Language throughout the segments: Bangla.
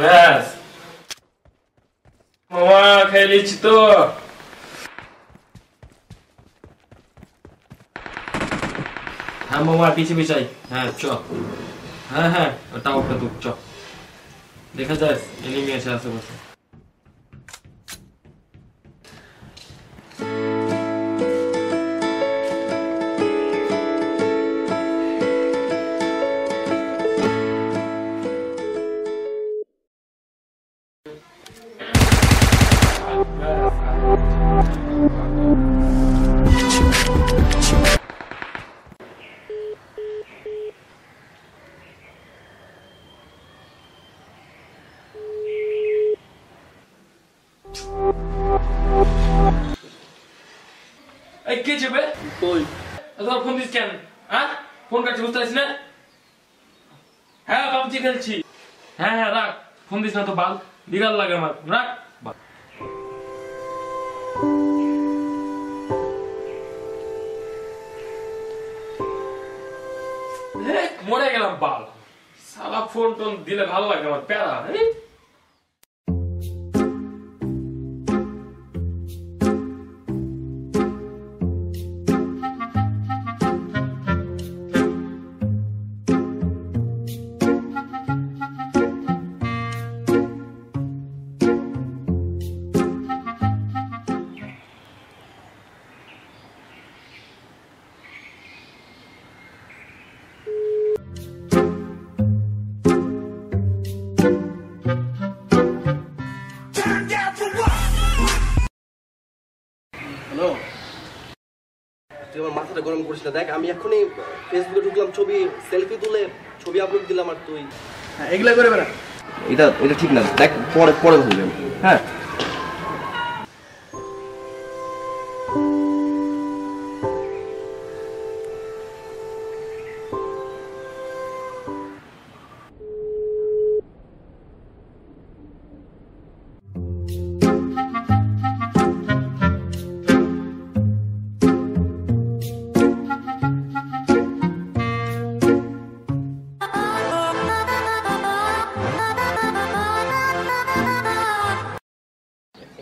ব্যাস মামা খেয়ে নিচ্ছি তো। হ্যাঁ মামা পিছিয়ে পিছাই। হ্যাঁ চ। হ্যাঁ হ্যাঁ টাওয়ারটা দূর চ। দেখা যায় এনিমি আছে আশেপাশে। এই কে যাবে কই তোর ফোন দিস কেন? হ্যাঁ ফোন কাটছি বুঝতে পারছিস না? হ্যাঁ পাবজি খেলছি। হ্যাঁ হ্যাঁ রাখ ফোন দিস না তো বাল বিগাল লাগে আমার রাখ। মরে গেলাম বাল সালা ফোন টোন দিলে ভালো লাগে আমার প্যারা। তুই আমার মাথাটা গরম করিস না। দেখ আমি এখনই ফেসবুকে ঢুকলাম, ছবি সেলফি তুলে ছবি আপলোড দিলাম আর তুই এগুলা করে বেড়া। এটা ঠিক না। দেখ পরে পরে বলবেন। হ্যাঁ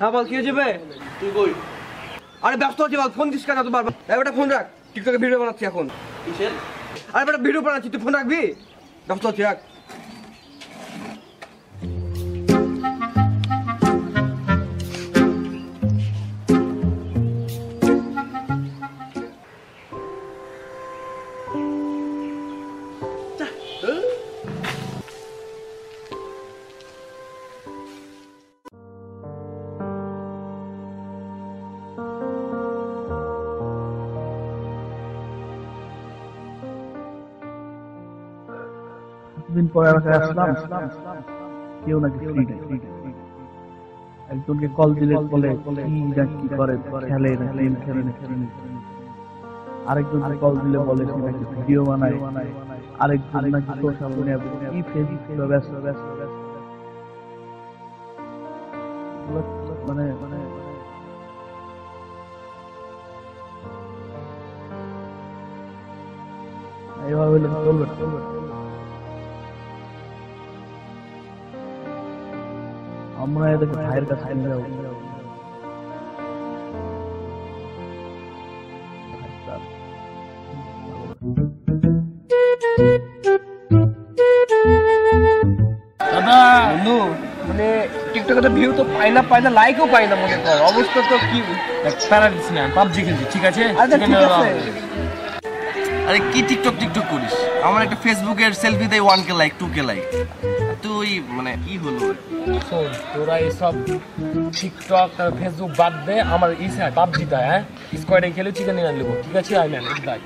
হ্যাঁ বল কি যাবে? তুই কই? আরে ব্যস্ত আছি বল, ফোন দিস কেন তো বারবার? বেটা ফোন রাখ, টিকটকে ভিডিও বানাচ্ছি এখন। কিসের? আরে বেটা ভিডিও বানাচ্ছি, তুই ফোন রাখবি? ব্যস্ত আছি রাখ। দিন পরে আসলাম, কেউ নাকি ফ্রি নেই। একজনকে কল দিলে বলে কি করে খেলে না খেলে না। আরেকজনকে কল দিলে বলে সে নাকি ভিডিও বানায়, আরেকজন নাকি সোশ্যাল মিডিয়া কি ফেসবুক ব্যস্ত মানে এইভাবে হলে চলবে না। আমরা এদেরকে ভাইয়ের কাছে নিয়ে যাবো। দাদা বন্ধু মানে টিকটকে তো ভিউ তো পাই না লাইকও পাই না, মনে কর অবস্থা তো কি। প্যারা দিস না পাবজি খেলছি ঠিক আছে। আরে কি টিকটক করিস? আমার একটা ফেসবুকের সেলফি দেয় 1K লাইক 2K লাইক। তুই মানে কি হলো? শোন তোরা এইসব টিকটক আর ফেসবুক বাদ দে, আমার ইসা পাবজিটা হ্যাঁ স্কোয়াডে খেলে চিকেন নিয়ে নেবো ঠিক আছে। I man bye.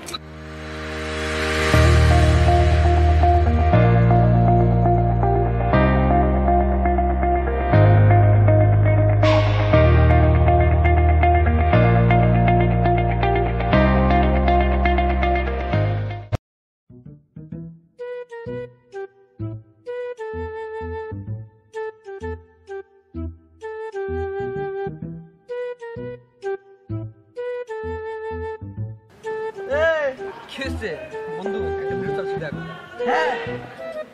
কি হচ্ছে বন্ধু? একটা ভিডিও চাচ্ছি দেখ। হ্যাঁ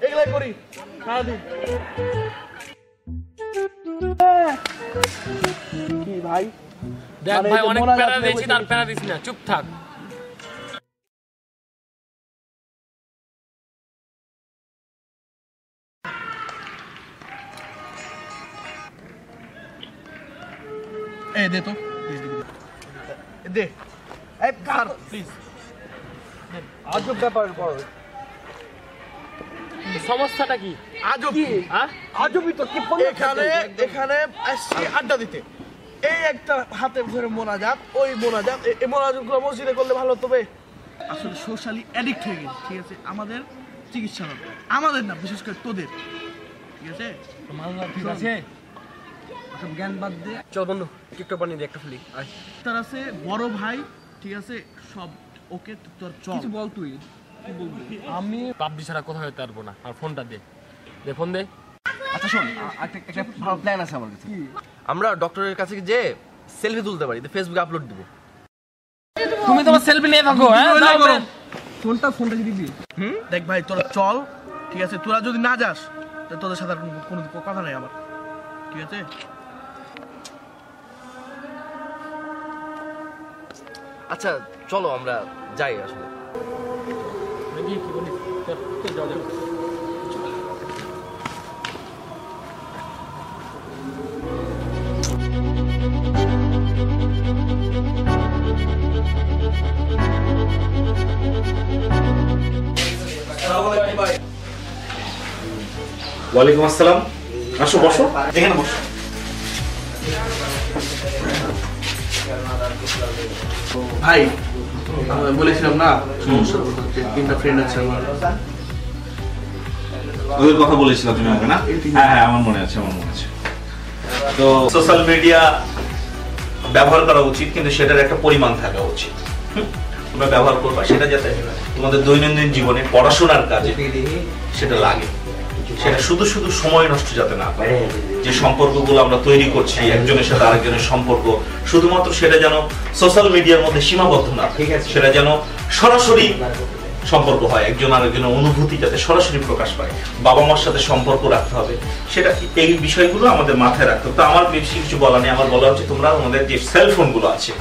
এগুলাই করি সারাদিন। ভাই দেখ মানে ভাই এই যে অনেক মোনাজাত প্যারা নিয়ে দিয়েছি বসে তার প্যারা দিস না, চুপ থাক। এই দে তো দে এই কার প্লিজ আজব ব্যাপার বড় সমস্যাটা কি? আজব হ্যাঁ আজবই তো কি এখানে আসছি আড্ডা দিতে এই একটা হাতে ধরে মোনাজাত ওই মোনাজাত এই মোনাজাতগুলো মসজিদে করলে ভালো তবে আসলে সোশ্যালি অ্যাডিক্ট হয়ে গেছে ঠিক আছে আমাদের চিকিৎসা দরকার আমাদের না বিশেষ করে তোদের ঠিক আছে ঠিক আছে, সব জ্ঞান বাদ দে চল বন্ধু টিকটক বানিয়ে দে একটা ফেলি। তার আছে বড় ভাই ঠিক আছে সব ওকে তোর চল কিছু বল তুই, কি বলবি? আমি পাবজি ছাড়া কোথাও যেতে পারবো না। আর ফোনটা দে, দে ফোন দে। আচ্ছা শোন একটা ভালো প্ল্যান আছে আমার কাছে আমরা ডক্টরের কাছে যে সেলফি তুলতে পারি ফেসবুকে আপলোড দিব তুমি তোমার সেলফি নিয়ে থাকো। হ্যাঁ যাও যাও। ফোনটা দিবি দেখ ভাই তোরা চল ঠিক আছে তোরা যদি না যাস তাহলে তোদের সাথে আর কোনো কথা নাই আমার ঠিক আছে আচ্ছা চলো আমরা যাই আসলে দেখি কি বলিস, চল চল যাও যাও। ওয়ালাইকুম আসসালাম। আসো বসো, এখানে বসো। ভাই আমি বলেছিলাম না সমস্যা হচ্ছে তিনটা ফ্রেন্ড আছে আমার ওদের কথা বলেছিলাম তুমি আমাকে না? হ্যাঁ হ্যাঁ আমার মনে আছে, আমার মনে আছে। তো সোশ্যাল মিডিয়া ব্যবহার করা উচিত, কিন্তু সেটার একটা পরিমাণ থাকা উচিত। তোমরা ব্যবহার করবা সেটা যাতে তোমাদের দৈনন্দিন জীবনে পড়াশোনার কাজে সেটা লাগে, সেটা শুধু শুধু সময় নষ্ট যাতে না করে। যে সম্পর্কগুলো আমরা তৈরি করছি একজনের সাথে আরেকজনের সম্পর্ক, শুধুমাত্র সেটা যেন সোশ্যাল মিডিয়ার মধ্যে সীমাবদ্ধ না, ঠিক আছে? সেটা যেন সরাসরি সম্পর্ক হয়, একজন আরেকজনের অনুভূতি যাতে সরাসরি প্রকাশ পায়। বাবা মার সাথে সম্পর্ক রাখতে হবে, সেটা এই বিষয়গুলো আমাদের মাথায় রাখতে হবে। তো আমার বেশি কিছু বলা নেই, আমার বলা হচ্ছে তোমরা আমাদের যে সেলফোন গুলো আছে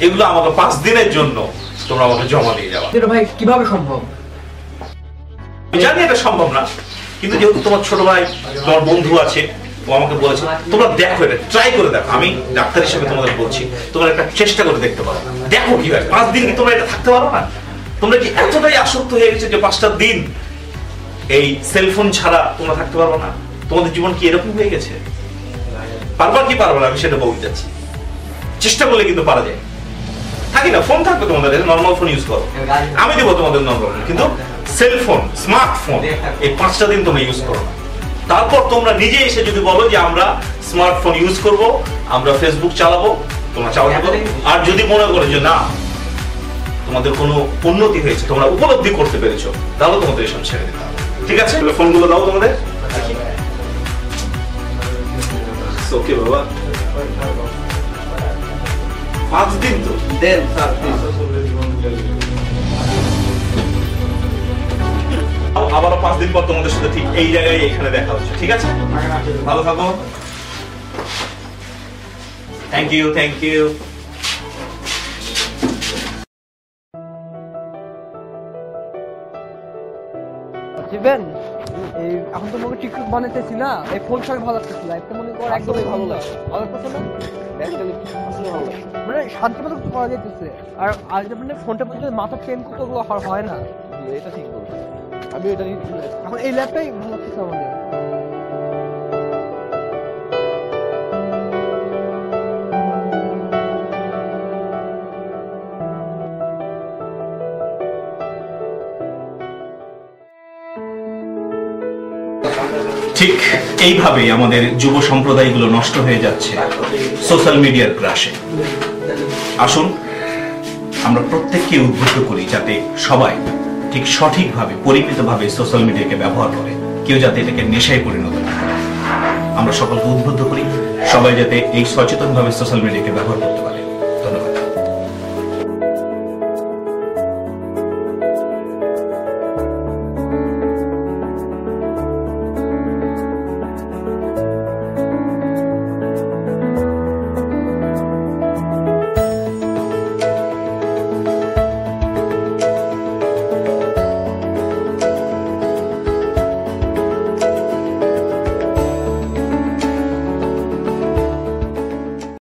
এগুলো আমাকে 5 দিনের জন্য তোমরা আমাকে জমা দিয়ে যাওয়া। ভাই কিভাবে সম্ভব আমি জানি এটা সম্ভব না, কিন্তু যেহেতু তোমার ছোট ভাই তোমার বন্ধু আছে, ও আমাকে বলেছে তোমরা দেখো, এটা ট্রাই করে দেখো। আমি ডাক্তার হিসেবে তোমাদের বলছি তোমরা একটা চেষ্টা করে দেখতে পারো, দেখো কি হয়। 5 দিন কি তোমরা এটা থাকতে পারো না? তোমরা কি এতটাই আসক্ত হয়ে গেছে যে 5টা দিন এই সেলফোন ছাড়া তোমরা থাকতে পারো না? তোমাদের জীবন কি এরকম হয়ে গেছে? পারবা কি পারবো না আমি সেটা বলতে যাচ্ছি। চেষ্টা করলে কিন্তু পারা যায়। থাকি না, ফোন থাকবে তোমাদের, নর্মাল ফোন ইউজ করো, আমি দেবো তোমাদের নর্মাল, কিন্তু সেলফোন স্মার্টফোন এই 5টা দিন তোমরা ইউজ করো না। তারপর তোমরা নিজে এসে যদি বলো যে আমরা স্মার্টফোন ইউজ করব, আমরা ফেসবুক চালাবো, তোমরা চালাতে পারো। আর যদি মনে করো যে না তোমাদের কোনো উন্নতি হয়েছে, তোমরা উপলব্ধি করতে পেরেছো, তাহলে তোমাদের এসব ছেড়ে দিতে হবে। ঠিক আছে, ফোনগুলো দাও তোমাদের। ওকে বাবা, 5 দিন তো দেন স্যার আবারও 5 দিন পর তোমাদের সাথে ঠিক এই জায়গায় এখানে দেখা হচ্ছে। ঠিক আছে, ভালো থাকো। Thank you, thank you. Jiben এই এখন তো মনে টিকটক বানাইতেছি না, এই ফোন ছাড়া ভালো লাগতেছে, লাইফটা মনে কর একদমই ভালো লাগে, ভালো লাগতেছে না, মানে শান্তি মতো কিছু করা যাইতেছে। আর আজ মানে ফোনটা পর্যন্ত মাথা ট্রেন করতে ওগুলো হয় না, এটা ঠিক বলছো, আমি এটা এখন এই ল্যাপটাই ভালো লাগতেছে আমাদের। ঠিক এইভাবেই আমাদের যুব সম্প্রদায়গুলো নষ্ট হয়ে যাচ্ছে সোশ্যাল মিডিয়ার গ্রাসে। আসুন আমরা প্রত্যেককে উদ্বুদ্ধ করি যাতে সবাই ঠিক সঠিকভাবে পরিমিতভাবে সোশ্যাল মিডিয়াকে ব্যবহার করে, কেউ যাতে এটাকে নেশায় পরিণত না করে। আমরা সকলকে উদ্বুদ্ধ করি সবাই যাতে এই সচেতনভাবে সোশ্যাল মিডিয়াকে ব্যবহার করতে পারে।